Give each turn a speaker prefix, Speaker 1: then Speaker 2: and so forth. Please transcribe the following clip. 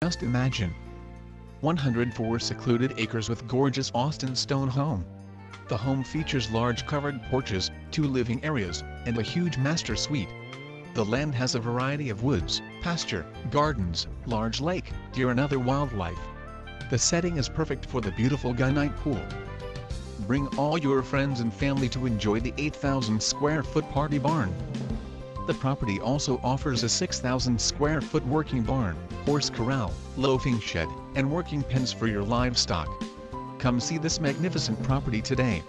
Speaker 1: just imagine. 104 secluded acres with gorgeous Austin stone home. The home features large covered porches, 2 living areas, and a huge master suite. The land has a variety of woods, pasture, gardens, large lake, deer and other wildlife. The setting is perfect for the beautiful gunite pool. Bring all your friends and family to enjoy the 8,000 square foot party barn. The property also offers a 6,000 square foot working barn, horse corral, loafing shed, and working pens for your livestock. Come see this magnificent property today.